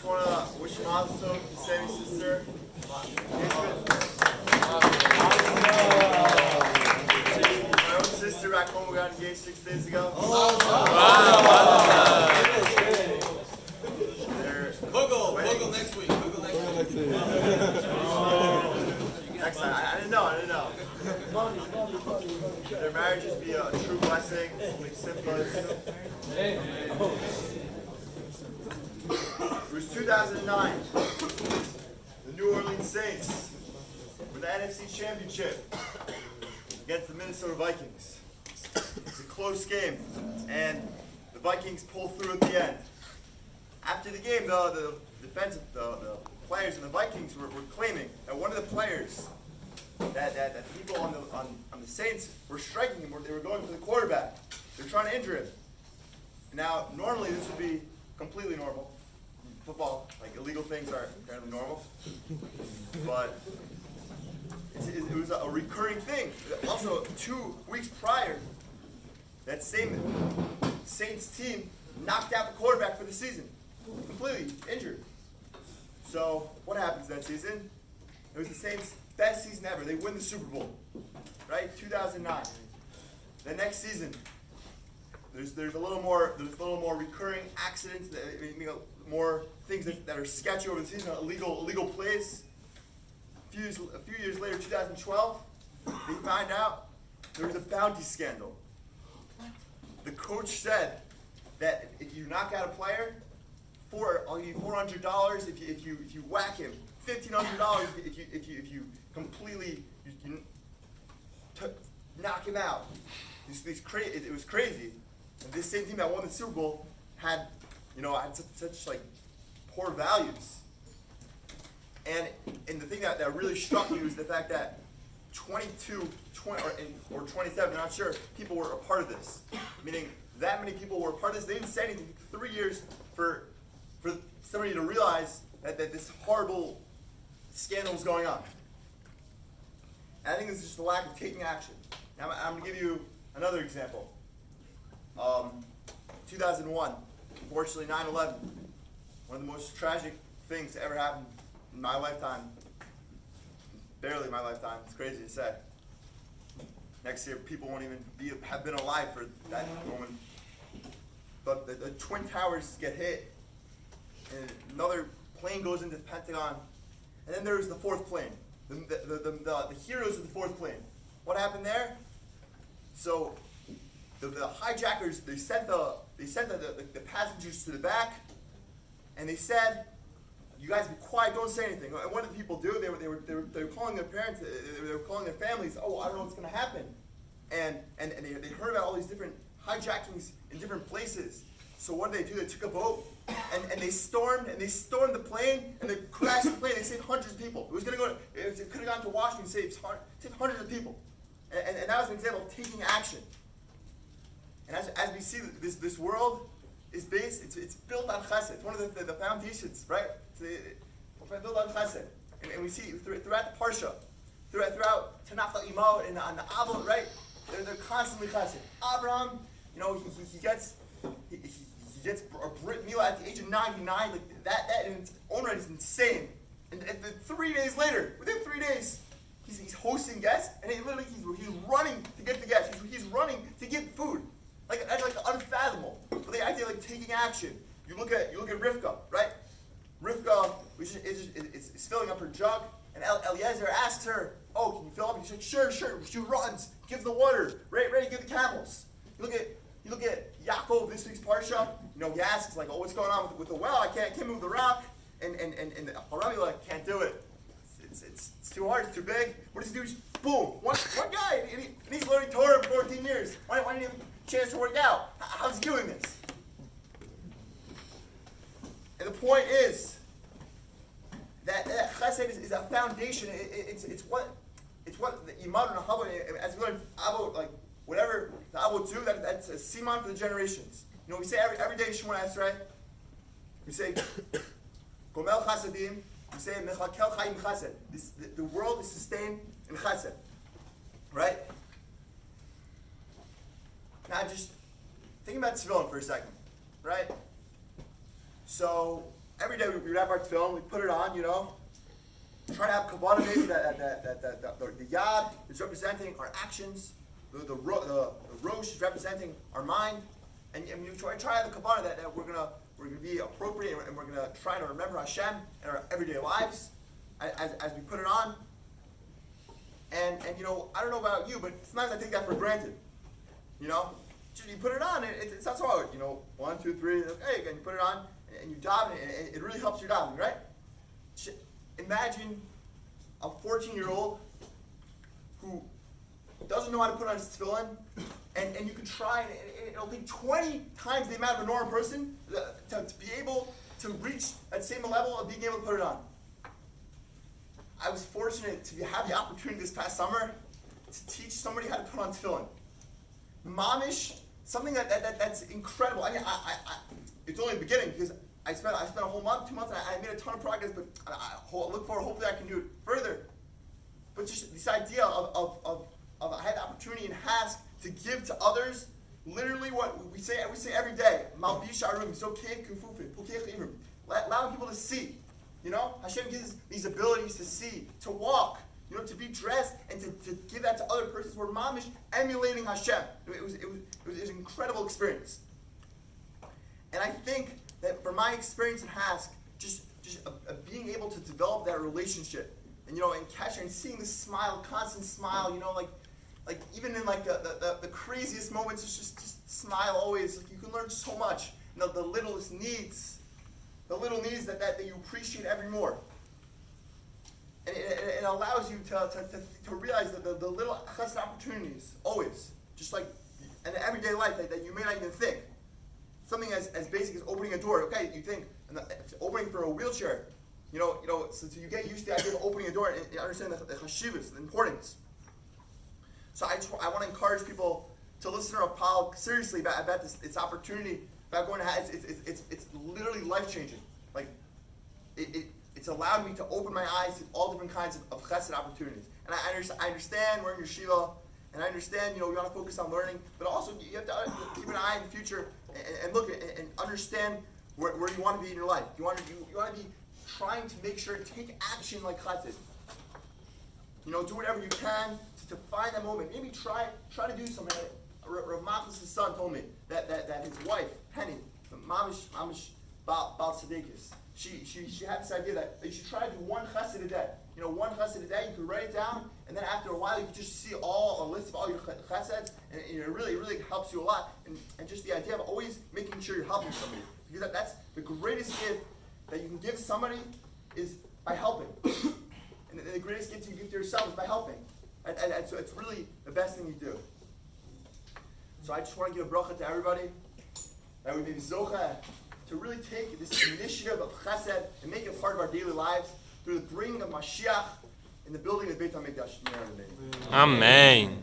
just want to wish Mazel Tov to Sammy's sister. My own sister back home, we got engaged 6 days ago. Google next week. Next time, I didn't know. Their marriages be a true blessing. It was 2009. The New Orleans Saints with the NFC Championship against the Minnesota Vikings. It's a close game, and the Vikings pulled through at the end. After the game, the players in the Vikings were claiming that one of the players, that the people on the Saints were striking him, or they were going for the quarterback. They're trying to injure him. Now, normally this would be completely normal. Football, like illegal things are kind of normal, but it was a recurring thing. Also, 2 weeks prior, that same Saints team knocked out the quarterback for the season, completely injured. So what happens that season? It was the Saints' best season ever. They win the Super Bowl, right? 2009. The next season, there's a little more recurring accidents, more things that are sketchy over the season, illegal plays. A few years later, 2012, they find out there was a bounty scandal. The coach said that if you knock out a player, I'll give you $400 if you whack him, $1,500 if you completely knock him out. It was crazy. And this same team that won the Super Bowl had such like poor values. And the thing that really struck me was the fact that 20 or 27, I'm not sure, people were a part of this. Meaning that many people were a part of this. They didn't say anything. 3 years for somebody to realize that this horrible scandal was going on. And I think it's just a lack of taking action. Now, I'm going to give you another example. 2001, unfortunately 9/11, one of the most tragic things to ever happen in my lifetime. Barely my lifetime, it's crazy to say. Next year, people won't even have been alive for that moment. But the Twin Towers get hit, and another plane goes into the Pentagon, and then there's the fourth plane. The heroes of the fourth plane. What happened there? So the hijackers, they sent the passengers to the back, and they said, "You guys be quiet, don't say anything." And what did people do? They were calling their parents, they were calling their families. "Oh, I don't know what's going to happen," and they heard about all these different hijackings in different places. So what did they do? They took a boat and they stormed the plane, and they crashed the plane. They saved hundreds of people. It could have gone to Washington, saved hundreds of people, and that was an example of taking action. And as we see, this world is based, it's built on chesed. It's one of the foundations, right? It's built on chesed. And we see throughout the Parsha, throughout Tanakh Imah and on the Avot, right? They're constantly chesed. Abraham, he gets a Brit Milah at the age of 99. Like that in its own right is insane. And 3 days later, within 3 days, he's hosting guests, and he's running to get the guests. He's running to get food. That's unfathomable. But they idea like taking action. You look at Rivka, right? Rivka is filling up her jug, and Eliezer asks her, "Oh, can you fill up?" And she's like, "Sure." She runs, gives the water, ready to give the camels. You look at Yaakov, this week's Parsha. He asks like, "Oh, what's going on with the well? I can't move the rock." And Harami can't do it. It's too hard. It's too big. What does he do? Just boom, one guy, and he's learning Torah for 14 years. Why didn't he have a chance to work out? How's he doing this? And the point is that chesed is a foundation. It's what the imad and Havot, as we learn Avot, like whatever the Avot do, that's a siman for the generations. We say every day Shemona Esrei, we say Gomel Chasadim, we say Mechakel Chaim Chesed. The world is sustained in Chesed, right? Now just think about tefillin for a second, right? So every day we wrap our tefillin, we put it on, you know. Try to have kavanah, maybe that the yad is representing our actions, the rosh is representing our mind, and you try to have the kavanah that we're gonna be appropriate, and we're gonna try to remember Hashem in our everyday lives as we put it on. And you know, I don't know about you, but sometimes I take that for granted. You know, just you put it on, and it's not so hard. You know, 1, 2, 3, okay, and you put it on, and you daven, and it really helps your davening, right? Imagine a 14-year-old who doesn't know how to put on his tefillin, and you can try, and it'll take 20 times the amount of a normal person to be able to reach that same level of being able to put it on. I was fortunate to have the opportunity this past summer to teach somebody how to put on tefillin. Mamish, something that's incredible. I mean, it's only the beginning because I spent a whole month, 2 months, and I made a ton of progress, but I look forward, hopefully I can do it further. But just this idea of I had the opportunity in HASC to give to others literally what we say every day. Allowing people to see. You know, Hashem gives these abilities to see, to walk, you know, to be dressed, and to give that to other persons who are mamish emulating Hashem. It was an incredible experience. And I think that from my experience in HASC, just being able to develop that relationship, and you know, and catching and seeing this smile, constant smile, you know, like even in like the craziest moments, just smile always. Like you can learn so much. You know, the littlest needs. The little needs that you appreciate every more. And it allows you to realize that the little chesed opportunities, always, just like in everyday life that you may not even think. Something as basic as opening a door. Okay, you think opening for a wheelchair, you know, so you get used to the idea of opening a door and you understand the chashivas, the importance. So I want to encourage people to listen to Rapal seriously about this opportunity. About going to HASC, it's literally life-changing. Like, it's allowed me to open my eyes to all different kinds of chesed opportunities. And I understand we're in yeshiva, and I understand, you know, we want to focus on learning, but also you have to keep an eye in the future and look at and understand where you want to be in your life. You want to be trying to make sure to take action like chesed. You know, do whatever you can to find that moment. Maybe try to do something. Rav Machlis' son told me that his wife, Penny, Mamish Bal Tzadikis, she had this idea that you should try to do one chesed a day. You know, one chesed a day, you could write it down, and then after a while you could just see a list of all your cheseds, and it really helps you a lot. And just the idea of always making sure you're helping somebody. Because that's the greatest gift that you can give somebody is by helping. And the greatest gift you give to yourself is by helping. And so it's really the best thing you do. So I just want to give a bracha to everybody that we may be zocheh to really take this initiative of chesed and make it part of our daily lives through the bringing of Mashiach and the building of Beit HaMikdash. Amen.